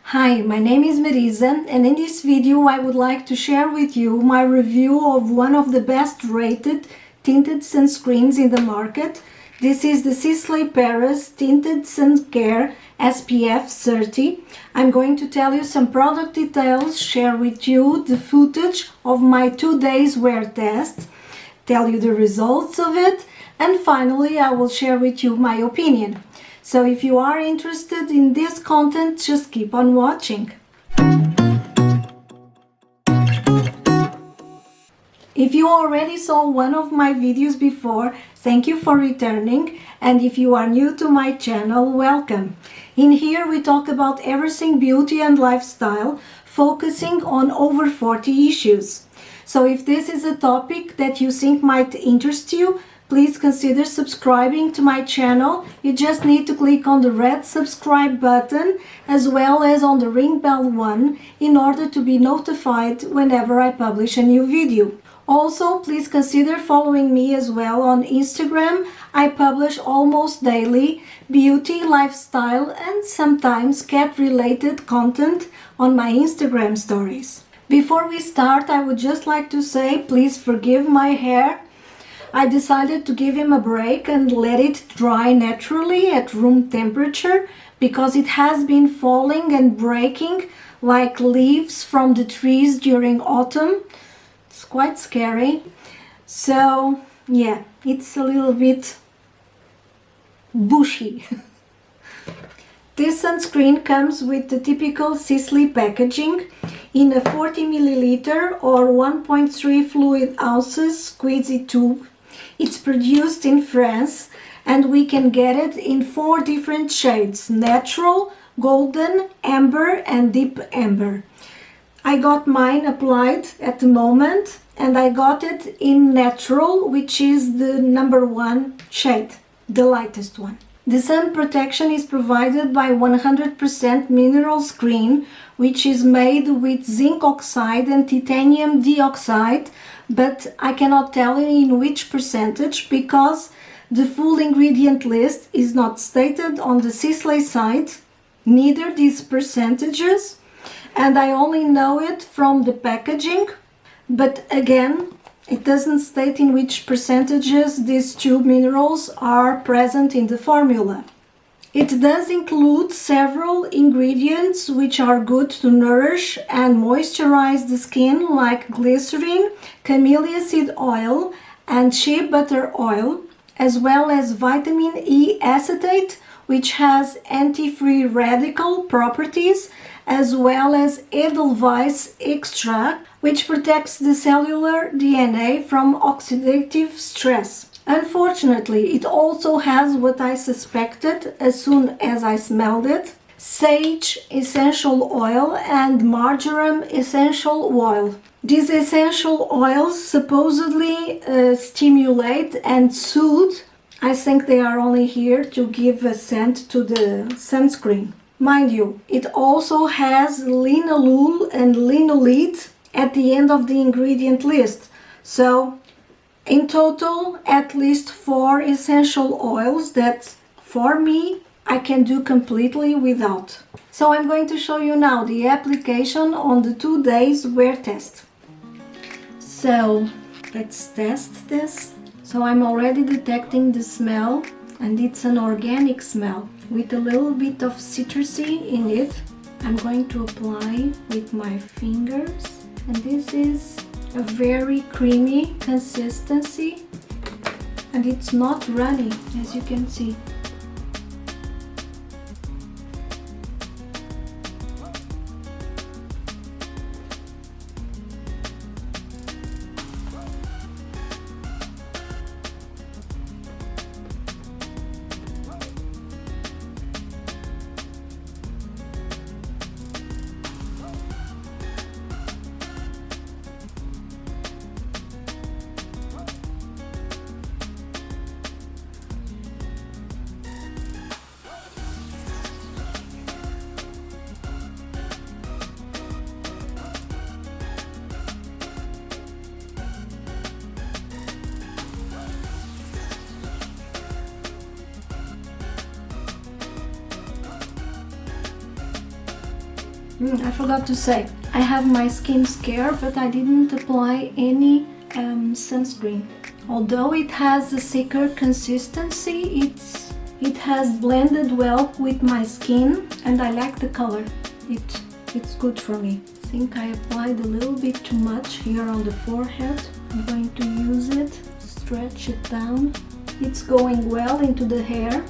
Hi, my name is Marisa, and in this video I would like to share with you my review of one of the best rated tinted sunscreens in the market. This is the Sisley Tinted Suncare SPF30. I'm going to tell you some product details, share with you the footage of my 2 days wear test, tell you the results of it, and finally I will share with you my opinion. So if you are interested in this content, just keep on watching. If you already saw one of my videos before, thank you for returning, and if you are new to my channel, welcome. In here we talk about everything beauty and lifestyle, focusing on over 40 issues. So if this is a topic that you think might interest you, please consider subscribing to my channel. You just need to click on the red subscribe button as well as on the ring bell one in order to be notified whenever I publish a new video. Also, please consider following me as well on Instagram. I publish almost daily beauty, lifestyle, and sometimes cat-related content on my Instagram stories. Before we start, I would just like to say, please forgive my hair. I decided to give him a break and let it dry naturally at room temperature because it has been falling and breaking like leaves from the trees during autumn. It's quite scary. So yeah, it's a little bit bushy. This sunscreen comes with the typical Sisley packaging in a 40 milliliter or 1.3 fluid ounces squeezy tube. It's produced in France and we can get it in 4 different shades: natural, golden, amber and deep amber. I got mine applied at the moment and I got it in natural, which is the number 1 shade, the lightest one. The sun protection is provided by 100% mineral screen, which is made with zinc oxide and titanium dioxide, but I cannot tell you in which percentage because the full ingredient list is not stated on the Sisley site, neither these percentages, and I only know it from the packaging, but again, it doesn't state in which percentages these 2 minerals are present in the formula. It does include several ingredients which are good to nourish and moisturize the skin, like glycerin, camellia seed oil and shea butter oil, as well as vitamin E acetate, which has anti-free radical properties, as well as edelweiss extract, which protects the cellular DNA from oxidative stress. Unfortunately, it also has what I suspected as soon as I smelled it: sage essential oil and marjoram essential oil. These essential oils supposedly stimulate and soothe. I think they are only here to give a scent to the sunscreen. Mind you, it also has linalool and linolete at the end of the ingredient list. So in total, at least 4 essential oils that, for me, I can do completely without. So I'm going to show you now the application on the 2 days wear test. So let's test this. So I'm already detecting the smell, and it's an organic smell with a little bit of citrusy in it. I'm going to apply with my fingers, and this is a very creamy consistency and it's not runny, as you can see. I forgot to say, I have my skin care, but I didn't apply any sunscreen. Although it has a thicker consistency, it has blended well with my skin and I like the color. It's good for me. I think I applied a little bit too much here on the forehead. I'm going to use it, stretch it down. It's going well into the hair.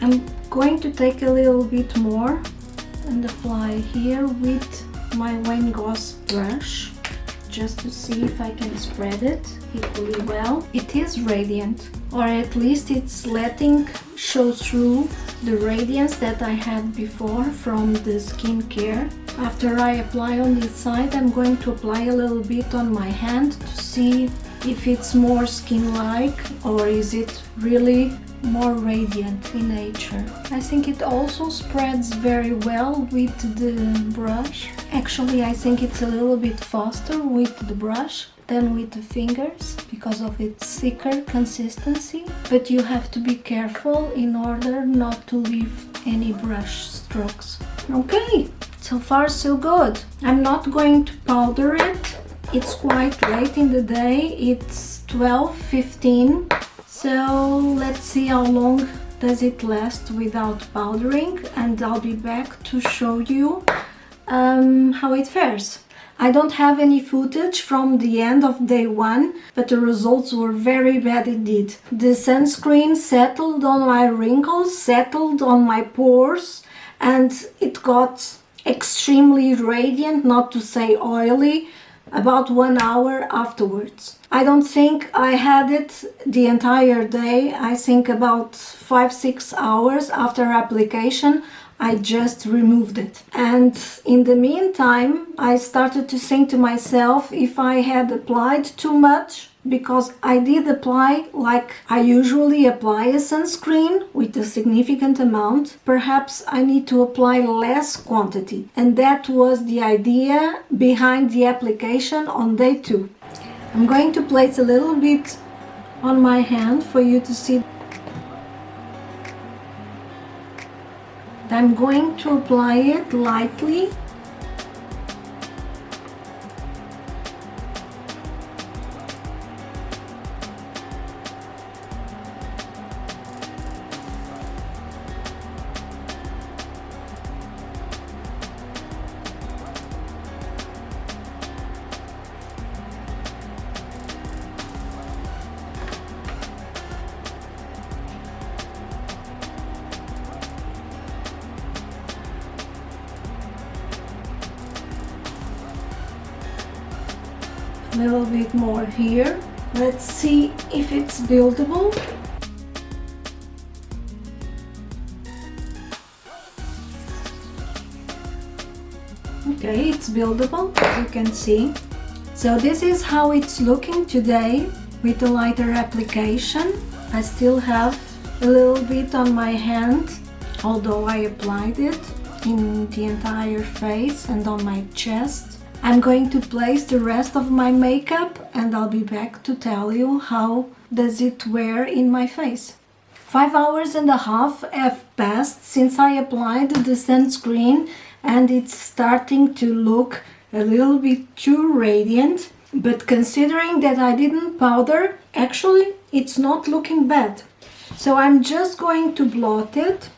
I'm going to take a little bit more and apply here with my Wayne Goss brush, just to see if I can spread it equally well. It is radiant, or at least it's letting show through the radiance that I had before from the skincare. After I apply on this side, I'm going to apply a little bit on my hand to see if it's more skin-like or is it really more radiant in nature. I think it also spreads very well with the brush. Actually, I think it's a little bit faster with the brush than with the fingers because of its thicker consistency, but you have to be careful in order not to leave any brush strokes. Okay, so far so good. I'm not going to powder it. It's quite late in the day. It's 12:15. So let's see how long does it last without powdering, and I'll be back to show you how it fares. I don't have any footage from the end of day one, but the results were very bad indeed. The sunscreen settled on my wrinkles, settled on my pores, and it got extremely radiant, not to say oily, about 1 hour afterwards. I don't think I had it the entire day. I think about 5-6 hours after application I just removed it. And in the meantime I started to think to myself if I had applied too much, because I did apply like I usually apply a sunscreen with a significant amount. Perhaps I need to apply less quantity, and that was the idea behind the application on day 2. I'm going to place a little bit on my hand for you to see. I'm going to apply it lightly. A little bit more here. Let's see if it's buildable. Okay, it's buildable, as you can see. So this is how it's looking today with the lighter application. I still have a little bit on my hand, although I applied it in the entire face and on my chest. I'm going to place the rest of my makeup and I'll be back to tell you how does it wear in my face. 5 hours and a half have passed since I applied the sunscreen and it's starting to look a little bit too radiant, but considering that I didn't powder, actually it's not looking bad. So I'm just going to blot it.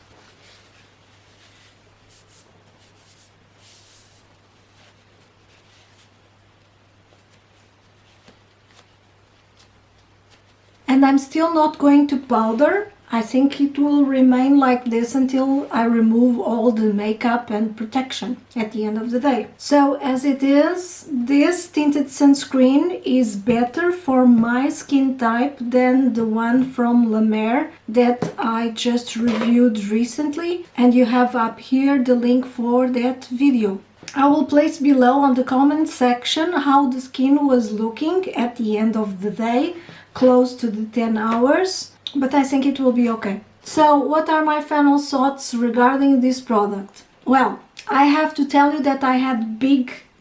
And I'm still not going to powder. I think it will remain like this until I remove all the makeup and protection at the end of the day. So as it is, this tinted sunscreen is better for my skin type than the one from La Mer that I just reviewed recently, and you have up here the link for that video. I will place below on the comment section how the skin was looking at the end of the day, close to the 10 hours, but I think it will be okay. So what are my final thoughts regarding this product? Well, I have to tell you that I had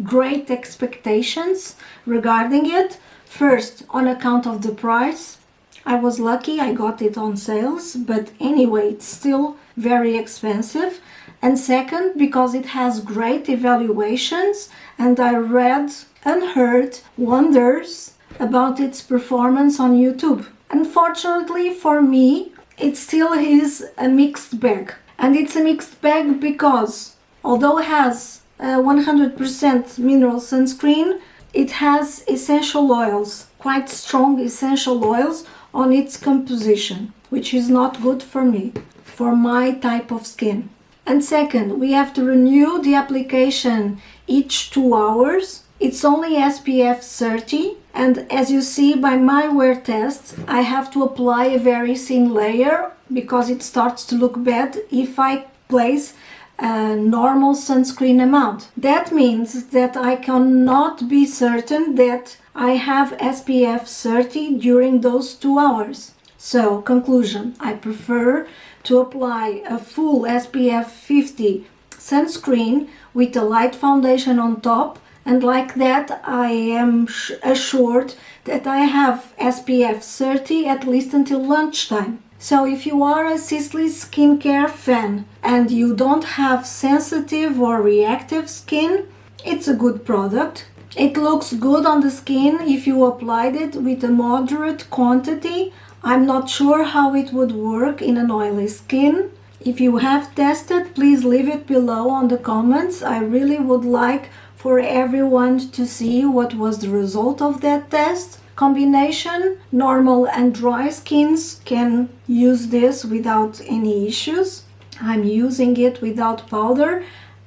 great expectations regarding it. First, on account of the price. I was lucky I got it on sales, but anyway, it's still very expensive. And second, because it has great evaluations, and I read and heard wonders about its performance on YouTube. Unfortunately for me, it still is a mixed bag. And it's a mixed bag because although it has 100% mineral sunscreen, it has essential oils, quite strong essential oils on its composition, which is not good for me, for my type of skin. And second, we have to renew the application each 2 hours. It's only SPF 30, and as you see by my wear test, I have to apply a very thin layer because it starts to look bad if I place a normal sunscreen amount. That means that I cannot be certain that I have SPF 30 during those 2 hours. So, conclusion, I prefer to apply a full SPF 50 sunscreen with a light foundation on top, and like that I am assured that I have SPF 30 at least until lunchtime. So if you are a Sisley skincare fan and you don't have sensitive or reactive skin, it's a good product. It looks good on the skin if you applied it with a moderate quantity. I'm not sure how it would work in an oily skin. If you have tested, please leave it below on the comments. I really would like for everyone to see what was the result of that test. Combination, normal and dry skins can use this without any issues. I'm using it without powder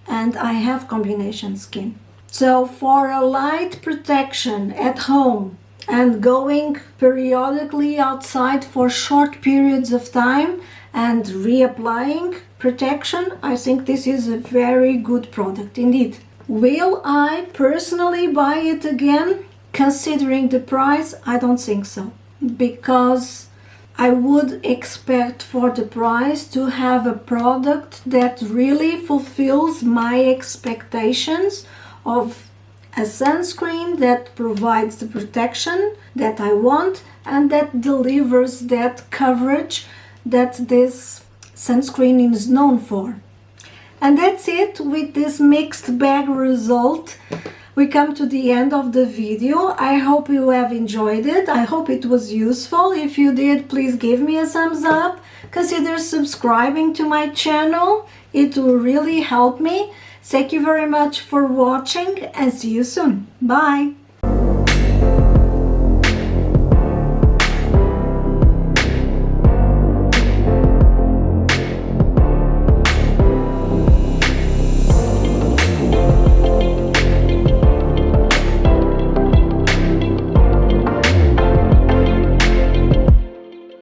and I have combination skin. So for a light protection at home and going periodically outside for short periods of time and reapplying protection, I think this is a very good product indeed. Will I personally buy it again? Considering the price, I don't think so, because I would expect for the price to have a product that really fulfills my expectations of a sunscreen that provides the protection that I want and that delivers that coverage that this sunscreen is known for. And that's it with this mixed bag result. We come to the end of the video. I hope you have enjoyed it. I hope it was useful. If you did, please give me a thumbs up. Consider subscribing to my channel. It will really help me. Thank you very much for watching and see you soon. Bye!